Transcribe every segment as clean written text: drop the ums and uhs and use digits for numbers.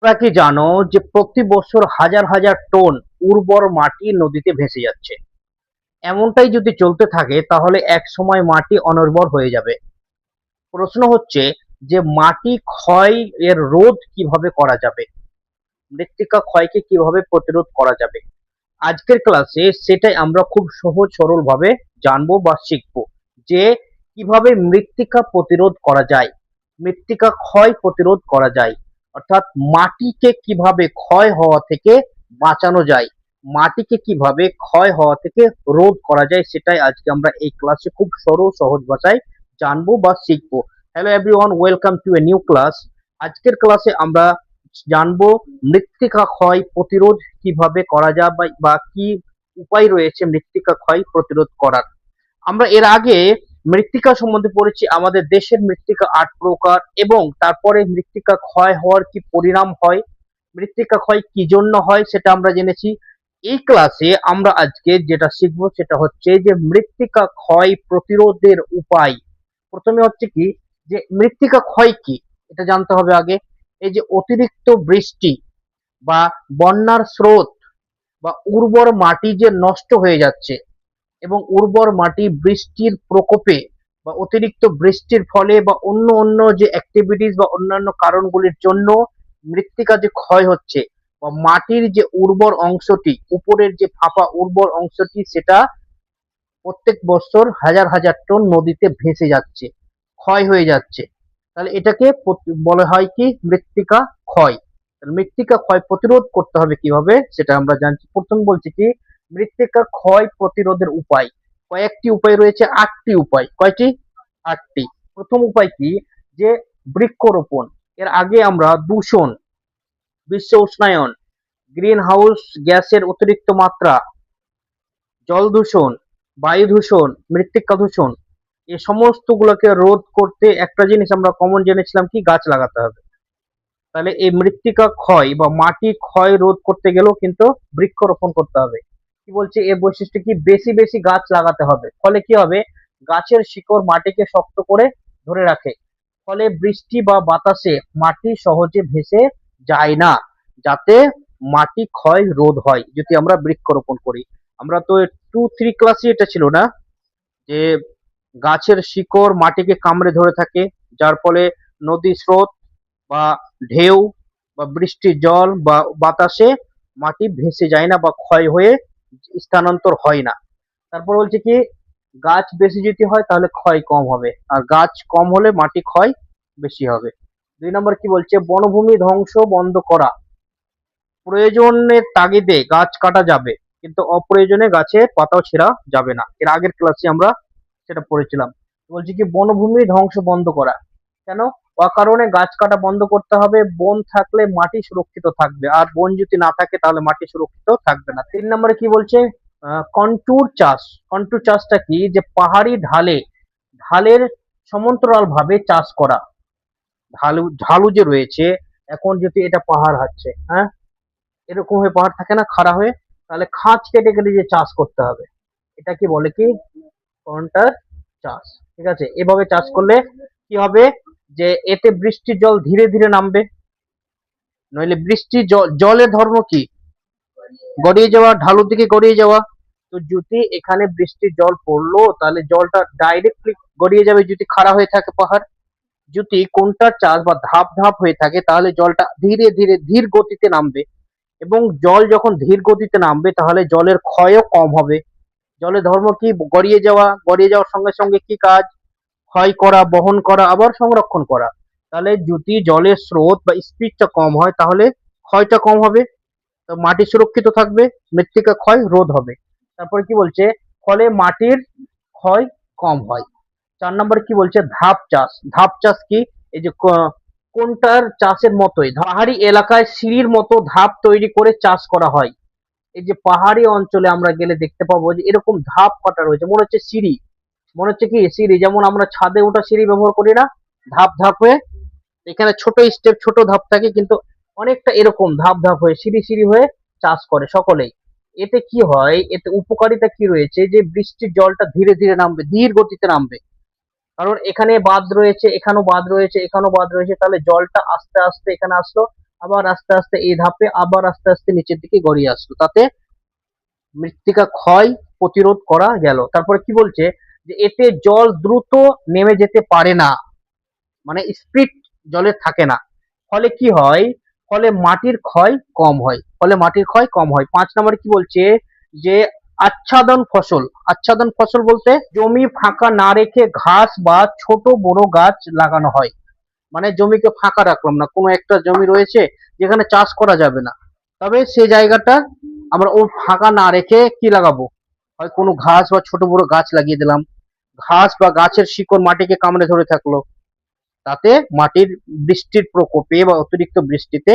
তোমরা কি জানো যে প্রতি বছর হাজার হাজার টন উর্বর মাটি নদীতে ভেসে যাচ্ছে? এমনটাই যদি চলতে থাকে তাহলে এক সময় মাটি অনুর্বর হয়ে যাবে। প্রশ্ন হচ্ছে যে মাটি ক্ষয় এর রোধ কিভাবে করা যাবে, মৃত্তিকা ক্ষয়কে কিভাবে প্রতিরোধ করা যাবে। আজকের ক্লাসে সেটাই আমরা খুব সহজ সরল ভাবে জানবো বা শিখবো যে কিভাবে মৃত্তিকা প্রতিরোধ করা যায়, মৃত্তিকা ক্ষয় প্রতিরোধ করা যায়, অর্থাৎ মাটিকে কিভাবে ক্ষয় হওয়া থেকে বাঁচানো যায়, মাটিকে কিভাবে ক্ষয় হওয়া থেকে রোধ করা যায়, সেটাই আজকে আমরা এই ক্লাসে খুব সরল সহজ ভাষায় জানবো বা শিখবো। Hello everyone, welcome to a new class. আজকের ক্লাসে আমরা জানবো মৃত্তিকা ক্ষয় প্রতিরোধ কিভাবে করা যায় বা কি উপায় রয়েছে মৃত্তিকা ক্ষয় প্রতিরোধ করার। আমরা এর আগে মৃত্তিকা সম্বন্ধে পড়েছি, আমাদের দেশের মৃত্তিকা ৮ প্রকার এবং তারপরে মৃত্তিকা ক্ষয় হওয়ার কি পরিণাম হয়, মৃত্তিকা ক্ষয় কি জন্য হয় সেটা আমরা জেনেছি। এই ক্লাসে আমরা আজকে যেটা শিখবো সেটা হচ্ছে যে মৃত্তিকা ক্ষয় প্রতিরোধের উপায়। প্রথমে হচ্ছে কি যে মৃত্তিকা ক্ষয় কি এটা জানতে হবে আগে। এই যে অতিরিক্ত বৃষ্টি বা বন্যার স্রোত বা উর্বর মাটি যে নষ্ট হয়ে যাচ্ছে, এবং উর্বর মাটি বৃষ্টির প্রকোপে বা অতিরিক্ত বৃষ্টির ফলে বা অন্য অন্য যে অ্যাক্টিভিটিস বা অন্যান্য কারণগুলির জন্য মৃত্তিকা যে ক্ষয় হচ্ছে বা মাটির যে উর্বর অংশটি, উপরের যে ফাঁপা উর্বর অংশটি, সেটা প্রত্যেক বছর হাজার হাজার টন নদীতে ভেসে যাচ্ছে, ক্ষয় হয়ে যাচ্ছে। তাহলে এটাকে বলা হয় কি মৃত্তিকা ক্ষয়। মৃত্তিকা ক্ষয় প্রতিরোধ করতে হবে কিভাবে সেটা আমরা জানছি। প্রথম বলছি কি মৃত্তিকা ক্ষয় প্রতিরোধের উপায়। কয়েকটি উপায় রয়েছে, ৮টি উপায়। কয়টি? ৮টি। প্রথম উপায় কি যে বৃক্ষরোপণ। এর আগে আমরা দূষণ, বিশ্ব উষ্ণায়ন, গ্রিন হাউস গ্যাসের অতিরিক্ত মাত্রা, জল দূষণ, বায়ু দূষণ, মৃত্তিকা দূষণ, এই সমস্ত গুলোকে রোধ করতে একটা জিনিস আমরা কমন জেনেছিলাম কি গাছ লাগাতে হবে। তাহলে এই মৃত্তিকা ক্ষয় বা মাটি ক্ষয় রোধ করতে গেলেও কিন্তু বৃক্ষরোপণ করতে হবে। কি বলছে এর বৈশিষ্ট্য কি, বেশি বেশি গাছ লাগাতে হবে। ফলে কি হবে, গাছের শিকড় মাটিকে শক্ত করে ধরে রাখে, ফলে বৃষ্টি বা বাতাসে মাটি সহজে ভেসে যায় না, যাতে মাটি ক্ষয় রোধ হয় যদি আমরা বৃক্ষরোপণ করি। আমরা তো 2-3 ক্লাসে এটা ছিল না যে গাছের শিকড় মাটিকে কামড়ে ধরে থাকে, যার ফলে নদী স্রোত বা ঢেউ বা বৃষ্টির জল বা বাতাসে মাটি ভেসে যায় না বা ক্ষয় হয়ে স্থানান্তর হয় না। তারপর বলছে কি গাছ বেশি যদি হয় তাহলে ক্ষয় কম হবে, আর গাছ কম হলে মাটি ক্ষয় বেশি হবে। ২ নম্বর কি বলছে, বনভূমি ধ্বংস বন্ধ করা। প্রয়োজনের তাগিদে গাছ কাটা যাবে, কিন্তু অপ্রয়োজনে গাছের পাতাও ছেঁড়া যাবে না। এর আগের ক্লাসে আমরা সেটা পড়েছিলাম। বলছি কি বনভূমি ধ্বংস বন্ধ করা। কেন? অকারণে গাছ কাটা বন্ধ করতে হবে। বন থাকলে মাটি সুরক্ষিত থাকবে, আর বন যদি না থাকে তাহলে মাটি সুরক্ষিত থাকবে না। ৩ নম্বরে কি বলছে, কন্ট্যুর চাষ। কন্ট্যুর চাষটা কি, যে পাহাড়ি ঢালে ঢালের সমান্তরাল ভাবে চাষ করা। ঢালু ঢালু যে রয়েছে, এখন যদি এটা পাহাড় হচ্ছে, হ্যাঁ, এরকম হয়ে পাহাড় থাকে না খাড়া হয়ে, তাহলে খাঁজ কেটে কেটে যে চাষ করতে হবে, এটা কি বলে কি কন্টার চাষ। ঠিক আছে, এভাবে চাষ করলে কি হবে, যে এতে বৃষ্টির জল ধীরে ধীরে নামবে। নইলে বৃষ্টির জলের ধর্ম কি, গড়িয়ে যাওয়া, ঢালুর দিকে গড়িয়ে যাওয়া। তো যদি এখানে বৃষ্টির জল পড়লো তাহলে জলটা ডাইরেক্টলি গড়িয়ে যাবে যদি খাড়া হয়ে থাকে পাহাড়। যদি কোনটা চাষ বা ধাপ ধাপ হয়ে থাকে তাহলে জলটা ধীরে ধীরে ধীর গতিতে নামবে, এবং জল যখন ধীর গতিতে নামবে তাহলে জলের ক্ষয়ও কম হবে। জলের ধর্ম কি, গড়িয়ে যাওয়া। গড়িয়ে যাওয়ার সঙ্গে সঙ্গে কি কাজ, ক্ষয় করা, বহন করা, আবার সংরক্ষণ করা। তাহলে যদি জলের স্রোত বা স্পিডটা কম হয় তাহলে ক্ষয়টা কম হবে, তো মাটি সুরক্ষিত থাকবে, মৃত্তিকা ক্ষয় রোধ হবে। তারপরে কি বলছে, ফলে মাটির ক্ষয় কম হয়। ৪ নম্বরে কি বলছে, ধাপ চাষ। ধাপ চাষ কি, এই যে কোনটার চাষের মতোই পাহাড়ি এলাকায় সিঁড়ির মতো ধাপ তৈরি করে চাষ করা হয়। এই যে পাহাড়ি অঞ্চলে আমরা গেলে দেখতে পাবো যে এরকম ধাপ কাটা রয়েছে, মনে হচ্ছে সিঁড়ি, মনে হচ্ছে কি সিঁড়ি, যেমন আমরা ছাদে ওঠা সিঁড়ি ব্যবহার করি না, ধাপ ধাপ হয়ে। এখানে ছোট স্টেপ, ছোট ধাপ থাকে, কিন্তু অনেকটা এরকম ধাপ ধাপ হয়ে সিঁড়ি সিঁড়ি হয়ে চাষ করে সকলেই। এতে কি হয়, এতে উপকারিতা কি রয়েছে, যে বৃষ্টির জলটা ধীরে ধীরে নামবে, ধীর গতিতে নামবে। কারণ এখানে বাঁধ রয়েছে, এখানেও বাঁধ রয়েছে, এখানেও বাঁধ রয়েছে, তাহলে জলটা আস্তে আস্তে এখানে আসলো, আবার আস্তে আস্তে এই ধাপে আবার আস্তে আস্তে নিচের দিকে গড়িয়ে আসলো, তাতে মৃত্তিকা ক্ষয় প্রতিরোধ করা গেল। তারপরে কি বলছে, যে এতে জল দ্রুত নেমে যেতে পারে না, মানে স্পিড জলের থাকে না। ফলে কি হয়, ফলে মাটির ক্ষয় কম হয়, ফলে মাটির ক্ষয় কম হয়। 5 নম্বরে কি বলছে, যে আচ্ছাদন ফসল। আচ্ছাদন ফসল বলতে জমি ফাঁকা না রেখে ঘাস বা ছোট বড় গাছ লাগানো হয়। মানে জমিকে ফাঁকা রাখলাম না, কোনো একটা জমি রয়েছে যেখানে চাষ করা যাবে না, তবে সেই জায়গাটা আমরা ও ফাঁকা না রেখে কি লাগাবো, হয় কোনো ঘাস বা ছোট বড় গাছ লাগিয়ে দিলাম। ঘাস বা গাছের শিকড় মাটিকে কামড়ে ধরে থাকলো, তাতে মাটির বৃষ্টির প্রকোপে বা অতিরিক্ত বৃষ্টিতে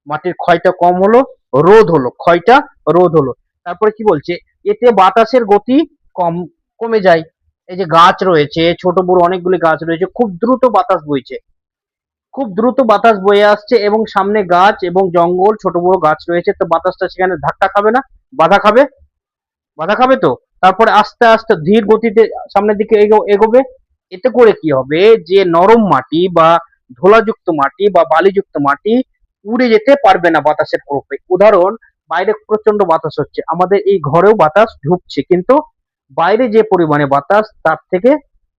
মাটির ক্ষয়টা কম হলো, রোধ হলো, ক্ষয়টা রোধ হলো। তারপরে কি বলছে, এতে বাতাসের গতি কম কমে যায়। এই যে গাছ রয়েছে, ছোট বড় অনেকগুলি গাছ রয়েছে, খুব দ্রুত বাতাস বইছে, খুব দ্রুত বাতাস বয়ে আসছে, এবং সামনে গাছ এবং জঙ্গল ছোট বড় গাছ রয়েছে, তো বাতাসটা সেখানে ধাক্কা খাবে না, বাধা খাবে, বাধা খাবে তো। তারপরে আস্তে আস্তে ধীর গতিতে সামনের দিকে এগোবে। এতে করে কি হবে, যে নরম মাটি বা ধুলাযুক্ত মাটি বা বালিযুক্ত মাটি উড়ে যেতে পারবে না বাতাসের প্রকোপে। উদাহরণ, বাইরে প্রচন্ড বাতাস হচ্ছে, আমাদের এই ঘরেও বাতাস ঢুকছে, কিন্তু বাইরে যে পরিমাণে বাতাস তার থেকে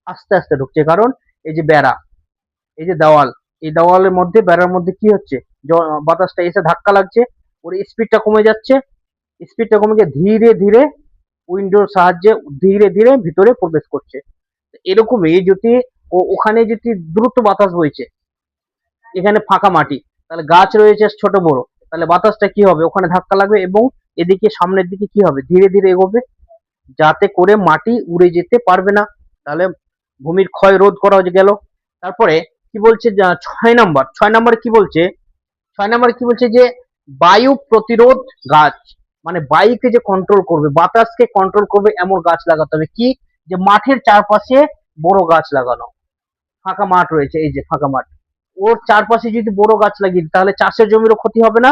আস্তে আস্তে ঢুকছে, কারণ এই যে বেড়া, এই যে দেওয়াল, এই দেওয়ালের মধ্যে বেড়ার মধ্যে কি হচ্ছে, বাতাসটা এসে ধাক্কা লাগছে, ওর স্পিডটা কমে যাচ্ছে, স্পিডটা কমে গিয়ে ধীরে ধীরে উইন্ডোর সাহায্যে ধীরে ধীরে ভিতরে প্রবেশ করছে। এরকমই যদি ওখানে যদি দ্রুত বাতাস বইছে, এখানে ফাঁকা মাটি, তাহলে গাছ রয়েছে ছোট বড়, তাহলে বাতাসটা কি হবে, ওখানে ধাক্কা লাগবে এবং এদিকে সামনের দিকে কি হবে, ধীরে ধীরে এগোবে, যাতে করে মাটি উড়ে যেতে পারবে না। তাহলে ভূমির ক্ষয় রোধ করা গেল। তারপরে কি বলছে, 6 নম্বর, 6 নম্বরে কি বলছে, 6 নম্বরে কি বলছে, যে বায়ু প্রতিরোধ গাছ, মানে বায়ুকে যে কন্ট্রোল করবে, বাতাসকে কন্ট্রোল করবে এমন গাছ লাগাতে হবে। কি, যে মাঠের চারপাশে বড় গাছ লাগানো, ফাঁকা মাঠ রয়েছে, এই যে ফাঁকা মাঠ, ওর চারপাশে যদি বড় গাছ লাগিয়ে দিই, তাহলে চাষের জমিরও ক্ষতি হবে না,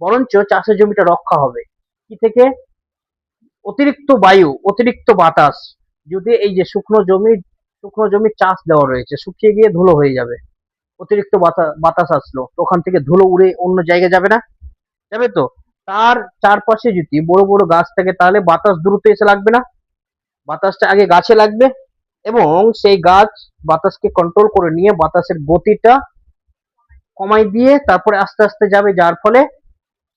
বরঞ্চ চাষের জমিটা রক্ষা হবে। কি থেকে, অতিরিক্ত বায়ু, অতিরিক্ত বাতাস, যদি এই যে শুকনো জমির চাষ দেওয়া রয়েছে, শুকিয়ে গিয়ে ধুলো হয়ে যাবে, অতিরিক্ত বাতাস আসলো, তো ওখান থেকে ধুলো উড়ে অন্য জায়গায় যাবে না, যাবে তো। তার চারপাশে যদি বড় বড় গাছ থাকে, তাহলে বাতাস দ্রুত এসে লাগবে না, বাতাসটা আগে গাছে লাগবে, এবং সেই গাছ বাতাসকে কন্ট্রোল করে নিয়ে বাতাসের গতিটা কমাই দিয়ে তারপরে আস্তে আস্তে যাবে, যার ফলে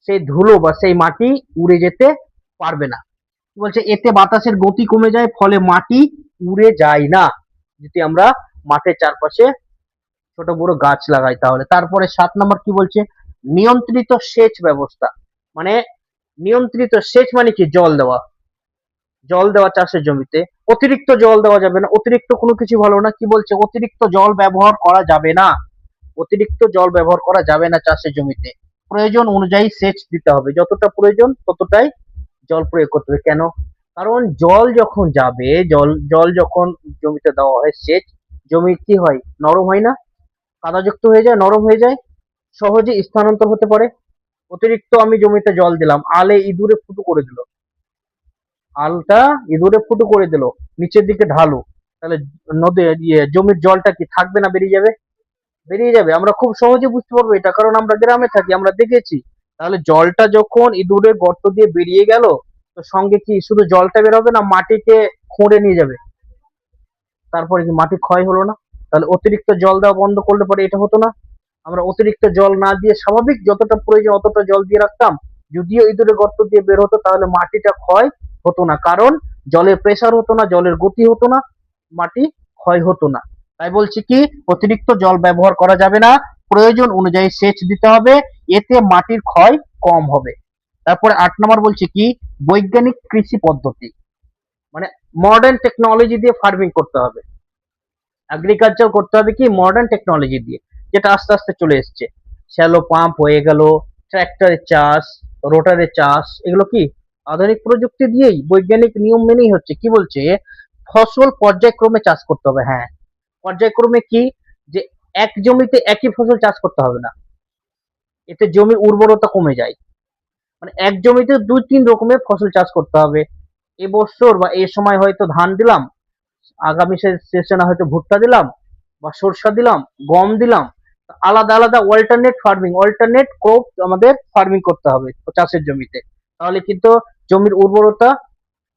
সেই ধুলো বা সেই মাটি উড়ে যেতে পারবে না। বলছে এতে বাতাসের গতি কমে যায়, ফলে মাটি উড়ে যায় না, যদি আমরা মাঠের চারপাশে ছোট বড় গাছ লাগাই তাহলে। তারপরে 7 নম্বর কি বলছে, নিয়ন্ত্রিত সেচ ব্যবস্থা। মানে নিয়ন্ত্রিত সেচ মানে কি, জল দেওয়া, জল দেওয়া চাষের জমিতে, অতিরিক্ত জল দেওয়া যাবে না, অতিরিক্ত কোনো কিছু ভালো না। কি বলছে, অতিরিক্ত জল ব্যবহার করা যাবে না, অতিরিক্ত জল ব্যবহার করা যাবে না চাষের জমিতে, প্রয়োজন অনুযায়ী সেচ দিতে হবে, যতটা প্রয়োজন ততটাই জল প্রয়োগ করতে হবে। কেন, কারণ জল যখন যাবে, জল জল যখন জমিতে দেওয়া হয় সেচ, জমি কি হয়, নরম হয় না, কাদাযুক্ত হয়ে যায়, নরম হয়ে যায়, সহজে স্থানান্তর হতে পারে। অতিরিক্ত আমি জমিতে জল দিলাম, আলে ইঁদুরে ফুটো করে দিল, আলটা ইঁদুরে ফুটো করে দিল, নিচের দিকে ঢালু, তাহলে নদী জমির জলটা কি থাকবে না বেরিয়ে যাবে, বেরিয়ে যাবে। আমরা খুব সহজে বুঝতে পারবো এটা, কারণ আমরা গ্রামে থাকি, আমরা দেখেছি। তাহলে জলটা যখন ইঁদুরের গর্ত দিয়ে বেরিয়ে গেল, তো সঙ্গে কি শুধু জলটা বেরোবে না, মাটিকে খুঁড়ে নিয়ে যাবে, তারপরে কি মাটি ক্ষয় হলো না। তাহলে অতিরিক্ত জল দেওয়া বন্ধ করলে পরে এটা হতো না, আমরা অতিরিক্ত জল না দিয়ে স্বাভাবিক যতটা প্রয়োজন অতটা জল দিয়ে রাখতাম, যদিও ইঁদুরের গর্ত দিয়ে বের হতো, তাহলে মাটিটা ক্ষয় হতো না, কারণ জলের প্রেসার হতো না, জলের গতি হতো না, মাটি ক্ষয় হতো না। তাই বলছি কি, অতিরিক্ত জল ব্যবহার করা যাবে না, প্রয়োজন অনুযায়ী সেচ দিতে হবে, এতে মাটির ক্ষয় কম হবে। তারপরে 8 নম্বর বলছে কি, বৈজ্ঞানিক কৃষি পদ্ধতি, মানে মডার্ন টেকনোলজি দিয়ে ফার্মিং করতে হবে, এগ্রিকালচার করতে হবে কি মডার্ন টেকনোলজি দিয়ে, যেটা আস্তে আস্তে চলে এসছে। শ্যালো পাম্প হয়ে গেল, ট্র্যাক্টরের চাষ, রোটারের চাষ, এগুলো কি আধুনিক প্রযুক্তি দিয়েই বৈজ্ঞানিক নিয়ম মেনেই হচ্ছে। কি বলছে, ফসল পর্যায়ক্রমে চাষ করতে হবে। হ্যাঁ, পর্যায়ক্রমে কি, যে এক জমিতে একই ফসল চাষ করতে হবে না, এতে জমির উর্বরতা কমে যায়। মানে এক জমিতে দুই তিন রকমের ফসল চাষ করতে হবে। এবছর বা এই সময় হয়তো ধান দিলাম, আগামী সেশনে হয়তো ভুট্টা দিলাম, বা সরষা দিলাম, গম দিলাম, আলাদা আলাদা অল্টারনেট ক্রপ আমাদের ফার্মিং করতে হবে চাষের জমিতে। তাহলে কিন্তু জমির উর্বরতা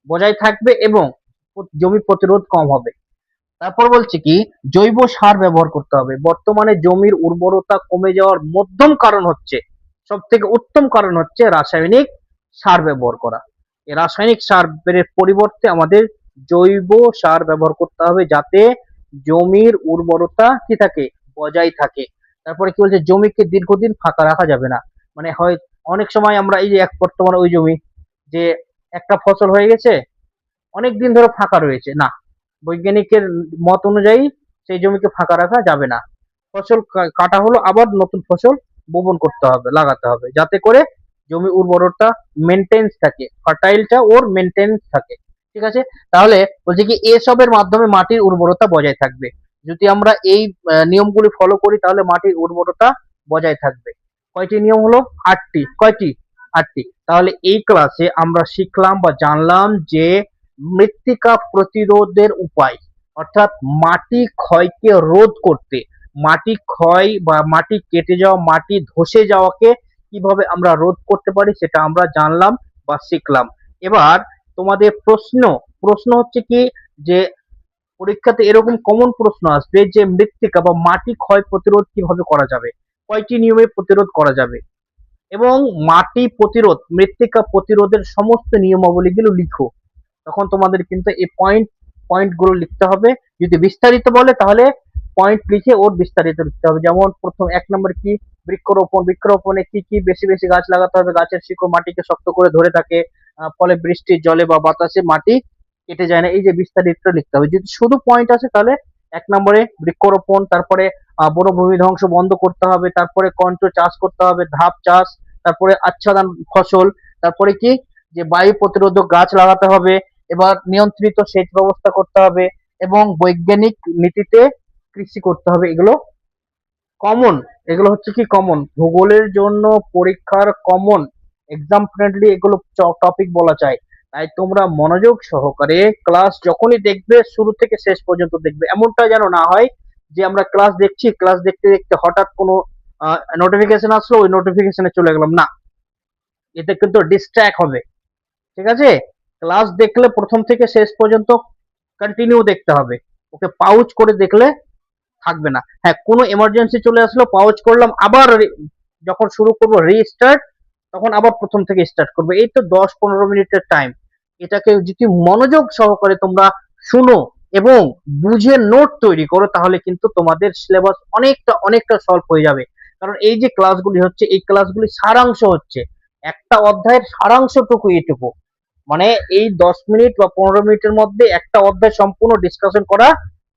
বজায় থাকবে এবং জমি প্রতিরোধ কম হবে। তারপর বলছে কি জৈব সার ব্যবহার করতে হবে। বর্তমানে জমির উর্বরতা কমে যাওয়ার মধ্যম কারণ হচ্ছে, সব থেকে উত্তম কারণ হচ্ছে রাসায়নিক সার ব্যবহার করা। এই রাসায়নিক সারের পরিবর্তে আমাদের জৈব সার ব্যবহার করতে হবে, যাতে জমির উর্বরতা কি থাকে, বজায় থাকে। তারপরে কি বলছে, জমিকে দীর্ঘদিন ফাঁকা রাখা যাবে না। মানে হয় অনেক সময় আমরা এই যে এক বর্তমানে ওই জমি যে একটা ফসল হয়ে গেছে, অনেক দিন ধরে ফাঁকা রয়েছে, না, বৈজ্ঞানিকের মত অনুযায়ী সেই জমিকে ফাঁকা রাখা যাবে না। ফসল কাটা হলো, আবার নতুন ফসল বপন করতে হবে, লাগাতে হবে, যাতে করে জমি উর্বরতা মেনটেন্স থাকে, ফার্টাইলটা ওর মেনটেন্স থাকে। ঠিক আছে, তাহলে বলছে কি এসবের মাধ্যমে মাটির উর্বরতা বজায় থাকবে। যদি আমরা এই নিয়মগুলি ফলো করি তাহলে মাটির উর্বরতা বজায় থাকবে। কয়টি নিয়ম হলো? 8টি। কয়টি? 8টি। তাহলে এই ক্লাসে আমরা শিখলাম বা জানলাম যে মৃত্তিকা প্রতিরোধের উপায়, অর্থাৎ মাটি ক্ষয়কে রোধ করতে, মাটি ক্ষয় বা মাটি কেটে যাওয়া, মাটি ধসে যাওয়াকে কিভাবে আমরা রোধ করতে পারি সেটা আমরা জানলাম বা শিখলাম। এবার তোমাদের প্রশ্ন হচ্ছে কি, যে পরীক্ষাতে এরকম কমন প্রশ্ন আসবে যে মৃত্তিকা বা মাটি ক্ষয় প্রতিরোধ কিভাবে করা যাবে, কয়টি নিয়মে প্রতিরোধ করা যাবে, এবং মাটি প্রতিরোধ, মৃত্তিকা প্রতিরোধের সমস্ত নিয়মাবলীগুলো লিখো। তখন তোমাদের কিন্তু এই পয়েন্ট গুলো লিখতে হবে। যদি বিস্তারিত বলে তাহলে পয়েন্ট লিখে ওর বিস্তারিত লিখতে হবে। যেমন প্রথম 1 নম্বর কি, বৃক্ষরোপণে কি কি বেশি বেশি গাছ লাগাতে হবে, গাছের শিকড় মাটিকে শক্ত করে ধরে থাকে, ফলে বৃষ্টির জলে বা বাতাসে মাটি কেটে যায় না। এই যে বিস্তারিত লিখতে হবে। যদি শুধু পয়েন্ট আছে তাহলে 1 নম্বরে বৃক্ষরোপণ, তারপরে বনভূমি ধ্বংস বন্ধ করতে হবে, তারপরে কন্ট্রো চাষ করতে হবে, ধাপ চাষ, তারপরে আচ্ছাদন ফসল, তারপরে কি যে বায়ু প্রতিরোধক গাছ লাগাতে হবে, এবার নিয়ন্ত্রিত সেচ ব্যবস্থা করতে হবে, এবং বৈজ্ঞানিক নীতিতে কৃষি করতে হবে। এগুলো কমন, এগুলো হচ্ছে কি কমন, ভূগোলের জন্য পরীক্ষার কমন, এক্সাম ফ্রেন্ডলি এগুলো টপিক বলা যায়। তাই তোমরা মনোযোগ সহকারে ক্লাস যখনই দেখবে শুরু থেকে শেষ পর্যন্ত দেখবে। এমনটা যেন না হয় যে আমরা ক্লাস দেখছি, ক্লাস দেখতে দেখতে হঠাৎ কোনো নোটিফিকেশন আসলো, ওই নোটিফিকেশনে চলে গেলাম না, এতে কিন্তু ডিস্ট্র্যাক্ট হবে। ঠিক আছে, ক্লাস দেখলে প্রথম থেকে শেষ পর্যন্ত কন্টিনিউ দেখতে হবে, ওকে পাউজ করে দেখলে থাকবে না। হ্যাঁ, কোনো এমার্জেন্সি চলে আসলো, পাউজ করলাম, আবার যখন শুরু করবো রিস্টার্ট, তখন আবার প্রথম থেকে স্টার্ট করবে। এই তো 10-15 মিনিটের টাইম, এটাকে যদি মনোযোগ সহকারে তোমরা শুনো এবং বুঝে নোট তৈরি করো, তাহলে কিন্তু তোমাদের সিলেবাস অনেকটা অনেকটা সলভ হয়ে যাবে। কারণ এই যে ক্লাসগুলি হচ্ছে, এই ক্লাসগুলি সারাংশ হচ্ছে, একটা অধ্যায়ের সারাংশটুকু এটুকু। মানে এই 10 মিনিট বা 15 মিনিটের মধ্যে একটা অধ্যায় সম্পূর্ণ ডিসকাশন করা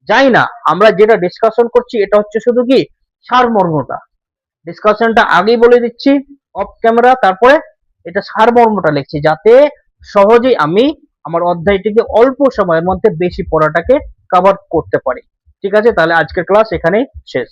যায় না। আমরা যেটা ডিসকাশন করছি এটা হচ্ছে শুধু কি সারমর্মটা, ডিসকাশনটা আগেই বলে দিচ্ছি অফ ক্যামেরা, তারপরে এটা সারমর্মটা লিখছি, যাতে সহজেই আমি আমার অধ্যায়টিকে অল্প সময়ের মধ্যে বেশি পড়াটাকে কভার করতে পারি। ঠিক আছে, তাহলে আজকের ক্লাস এখানেই শেষ।